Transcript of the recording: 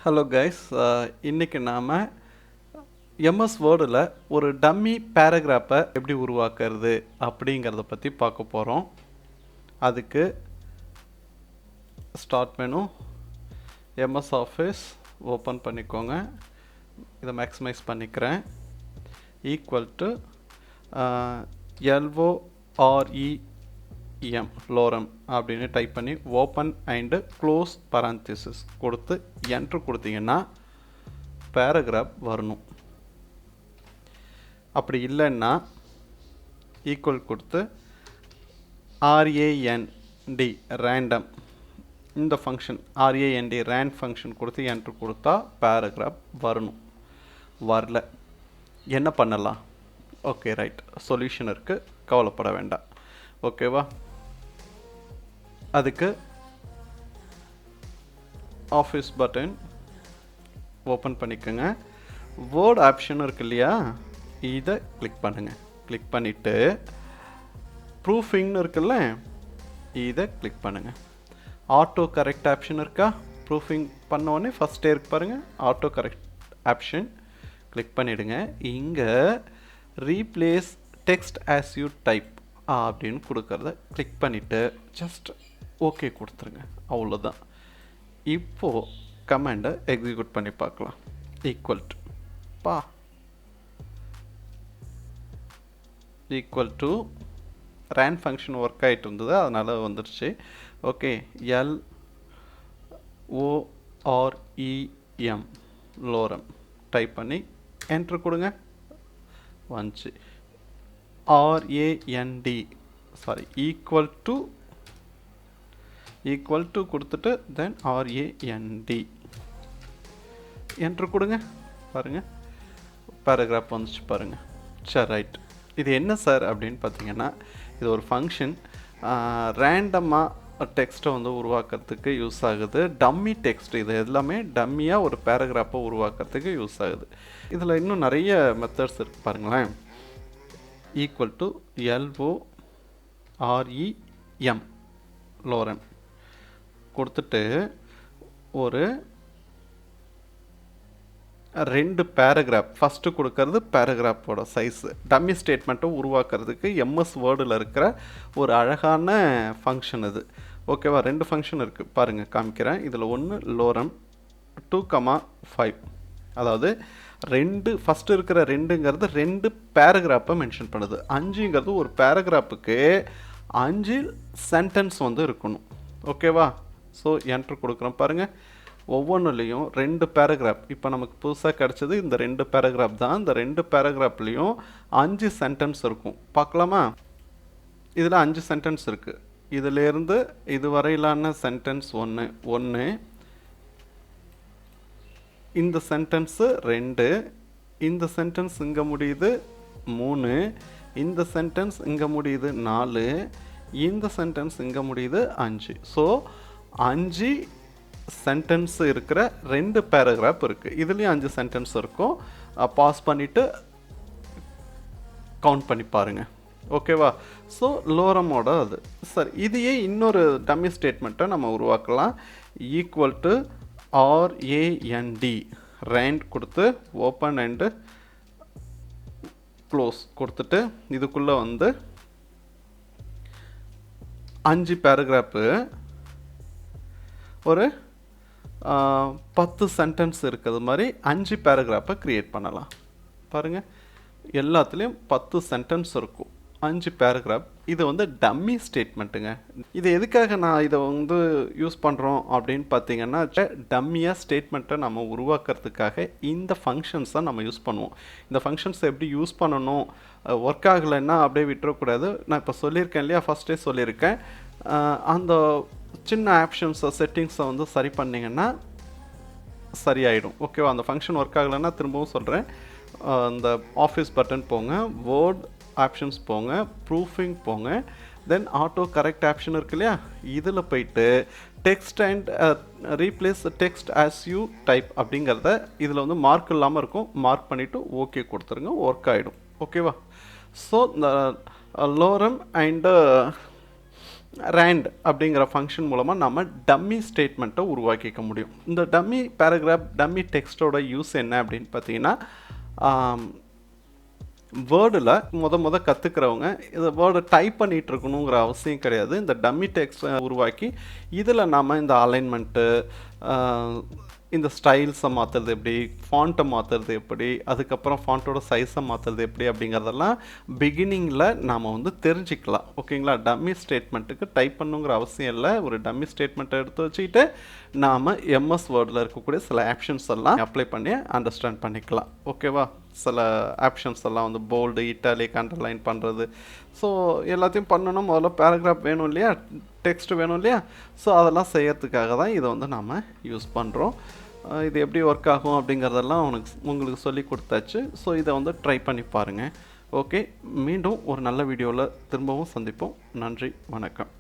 Hello guys, இன்றைக்கி நாம் MS வேர்டில் ஒரு டம்மி பேராகிராஃபை எப்படி உருவாக்குறது அப்படிங்கிறத பற்றி பார்க்க போகிறோம். அதுக்கு start menu, MS office open பண்ணிக்கோங்க. இதை மேக்ஸிமைஸ் பண்ணிக்கிறேன். ஈக்குவல் டு LOREM லோரம் அப்படின்னு டைப் பண்ணி ஓப்பன் அண்டு க்ளோஸ் பரான்திசிஸ் கொடுத்து என்ட்ரு கொடுத்தீங்கன்னா பேராகிராஃப் வரணும். அப்படி இல்லைன்னா ஈக்குவல் கொடுத்து RAND ரேண்டம் இந்த ஃபங்க்ஷன் RAND ரேண்ட் ஃபங்க்ஷன் கொடுத்து என்ட்ரு கொடுத்தா பேராகிராஃப் வரணும். வரல என்ன பண்ணலாம்? ஓகே, ரைட், சொல்யூஷன் இருக்குது, கவலைப்பட வேண்டாம். ஓகேவா? அதுக்கு ஆஃபீஸ் பட்டன் ஓப்பன் பண்ணிக்கோங்க. வேர்ட் ஆப்ஷன் இருக்கு இல்லையா, இதை கிளிக் பண்ணுங்கள். கிளிக் பண்ணிவிட்டு ப்ரூஃபிங்னு இருக்குல்ல, இதை கிளிக் பண்ணுங்கள். ஆட்டோ கரெக்ட் ஆப்ஷன் இருக்கா? ப்ரூஃபிங் பண்ணோடனே ஃபஸ்ட்டே இருக்கு பாருங்கள், ஆட்டோ கரெக்ட் ஆப்ஷன் கிளிக் பண்ணிவிடுங்க. இங்கே replace text as you type அப்படின்னு கொடுக்கறத கிளிக் பண்ணிவிட்டு ஜஸ்ட் ஓகே கொடுத்துருங்க. அவ்வளோதான். இப்போது கமாண்டை எக்ஸிக்யூட் பண்ணி பார்க்கலாம். Equal to rand function work ஆகிட்டு இருந்தது, அதனால் வந்துடுச்சு. ஓகே, LOREM லோரம் டைப் பண்ணி என்ட்ரு கொடுங்க. வந்துச்சு. RAND ஈக்குவல் டு கொடுத்துட்டு தென் RAND என்ட்ரு கொடுங்க. பாருங்கள், பேராகிராஃப் வந்துச்சு பாருங்கள். சரி, ரைட். இது என்ன சார் அப்படின்னு பார்த்தீங்கன்னா, இது ஒரு ஃபங்க்ஷன் ரேண்டமாக டெக்ஸ்ட்டை வந்து உருவாக்குறதுக்கு யூஸ் ஆகுது. டம்மி டெக்ஸ்ட், இது எல்லாமே டம்மியாக ஒரு பேராகிராஃபை உருவாக்குறதுக்கு யூஸ் ஆகுது. இதில் இன்னும் நிறைய மெத்தட்ஸ் இருக்குது பாருங்களேன். ஈக்குவல் டு LOREM லோரம் கொடுத்துட்டு ஒரு 2 பேராகிராஃப் ஃபஸ்ட்டு கொடுக்கறது பேராகிராஃபோட சைஸு டம்மி ஸ்டேட்மெண்ட்டை உருவாக்குறதுக்கு எம்எஸ் வேர்டில் இருக்கிற ஒரு அழகான ஃபங்க்ஷன் இது. ஓகேவா? 2 ஃபங்க்ஷன் இருக்குது பாருங்கள், காமிக்கிறேன். இதில் ஒன்று லோரம் 2,5, அதாவது ஃபஸ்ட்டு இருக்கிற 2ங்கிறது 2 பேராகிராஃபை மென்ஷன் பண்ணுது. 5ங்கிறது ஒரு பேராகிராஃபுக்கு 5 சென்டென்ஸ் வந்து இருக்கணும். ஓகேவா? ஸோ என்ட்ரு கொடுக்குறோம் பாருங்கள். ஒவ்வொன்றுலேயும் 2 பேராகிராஃப். இப்போ நமக்கு புதுசாக கிடச்சது இந்த 2 பேராகிராஃப் தான். இந்த 2 பேராகிராஃப்லேயும் 5 சென்டென்ஸ் இருக்கும். பார்க்கலாமா? இதில் 5 சென்டென்ஸ் இருக்குது. இதிலேருந்து இது வரையிலான சென்டென்ஸ் ஒன்று, இந்த சென்டென்ஸு 2, இந்த சென்டென்ஸ் இங்கே முடியுது 3, இந்த சென்டென்ஸ் இங்கே முடியுது 4, இந்த சென்டென்ஸ் இங்கே முடியுது 5. ஸோ 5 சென்டென்ஸ் இருக்கிற 2 பேராகிராஃப் இருக்குது. இதுலேயும் 5 சென்டென்ஸ் இருக்கும். பாஸ் பண்ணிவிட்டு கவுண்ட் பண்ணி பாருங்கள். ஓகேவா? ஸோ லோரமோட அது சரி. இதையே இன்னொரு டம்மி ஸ்டேட்மெண்ட்டை நம்ம உருவாக்கலாம். ஈக்குவல் டு RAND ரேண்ட் கொடுத்து ஓப்பன் அண்டு க்ளோஸ் கொடுத்துட்டு இதுக்குள்ளே வந்து 5 பேராகிராஃபு ஒரு 10 சென்டென்ஸ் இருக்கிறது மாதிரி 5 பேராகிராஃபை க்ரியேட் பண்ணலாம். பாருங்கள், எல்லாத்துலேயும் 10 சென்டென்ஸ் இருக்கும், 5 பேராகிராஃப். இது வந்து டம்மி ஸ்டேட்மெண்ட்டுங்க. இது எதுக்காக நான் இதை வந்து யூஸ் பண்ணுறோம் அப்படின்னு பார்த்தீங்கன்னா, டம்மியாக ஸ்டேட்மெண்ட்டை நம்ம உருவாக்குறதுக்காக இந்த ஃபங்க்ஷன்ஸை நம்ம யூஸ் பண்ணுவோம். இந்த ஃபங்க்ஷன்ஸை எப்படி யூஸ் பண்ணணும், ஒர்க் ஆகலைன்னா அப்படியே விட்டுறக்கூடாது. நான் இப்போ சொல்லியிருக்கேன் இல்லையா, ஃபஸ்ட்டே சொல்லியிருக்கேன். அந்த சின்ன ஆப்ஷன்ஸை செட்டிங்ஸை வந்து சரி பண்ணிங்கன்னா சரியாயிடும். ஓகேவா? அந்த ஃபங்க்ஷன் ஒர்க் ஆகலைன்னா திரும்பவும் சொல்கிறேன். அந்த ஆஃபீஸ் பட்டன் போங்க, வேர்ட் ஆப்ஷன்ஸ் போங்க, ப்ரூஃபிங் போங்க, தென் ஆட்டோ கரெக்ட் ஆப்ஷன் இருக்கு இல்லையா, இதில் போயிட்டு text and replace text as you type அப்படிங்கிறத இதில் வந்து மார்க் இல்லாமல் இருக்கும், மார்க் பண்ணிவிட்டு ஓகே கொடுத்துருங்க, ஒர்க் ஆகிடும். ஓகேவா? ஸோ இந்த லோரம் அண்டு ரேண்ட் அப்படிங்கிற ஃபங்க்ஷன் மூலமாக நம்ம டம்மி ஸ்டேட்மெண்ட்டை உருவாக்கிக்க முடியும். இந்த டம்மி பேராகிராஃப் டம்மி டெக்ஸ்ட்டோட யூஸ் என்ன அப்படின்னு பார்த்தீங்கன்னா, வேர்டில் முத கற்றுக்கிறவங்க இதை வேர்டை டைப் பண்ணிகிட்டு இருக்கணுங்கிற அவசியம் கிடையாது. இந்த டம்மி டெக்ஸ்ட்டை உருவாக்கி இதில் நாம் இந்த அலைன்மெண்ட்டு, இந்த ஸ்டைல்ஸை மாற்றுறது எப்படி, ஃபாண்ட்டை மாற்றுறது எப்படி, அதுக்கப்புறம் ஃபாண்ட்டோட சைஸை மாற்றுறது எப்படி அப்படிங்கிறதெல்லாம் பிகினிங்கில் நாம் வந்து தெரிஞ்சுக்கலாம். ஓகேங்களா? டம்மி ஸ்டேட்மெண்ட்டுக்கு டைப் பண்ணுங்கிற அவசியம் இல்லை. ஒரு டம்மி ஸ்டேட்மெண்ட்டை எடுத்து வச்சுக்கிட்டு நாம் எம்எஸ் வேர்டில் இருக்கக்கூடிய சில ஆப்ஷன்ஸ் எல்லாம் அப்ளை பண்ணி அண்டர்ஸ்டாண்ட் பண்ணிக்கலாம். ஓகேவா? சில ஆப்ஷன்ஸ் எல்லாம் வந்து போல்டு, இட்டாலிக், அண்டர்லைன் பண்ணுறது. ஸோ எல்லாத்தையும் பண்ணணும். முதல்ல பேராகிராஃப் வேணும் இல்லையா, டெக்ஸ்ட் வேணும் இல்லையா? ஸோ அதெல்லாம் செய்யறதுக்காக தான் இதை வந்து நாம் யூஸ் பண்ணுறோம். இது எப்படி ஒர்க் ஆகும் அப்படிங்கிறதெல்லாம் உங்களுக்கு சொல்லி கொடுத்தாச்சு. ஸோ இதை வந்து ட்ரை பண்ணி பாருங்கள். ஓகே, மீண்டும் ஒரு நல்ல வீடியோவில் திரும்பவும் சந்திப்போம். நன்றி, வணக்கம்.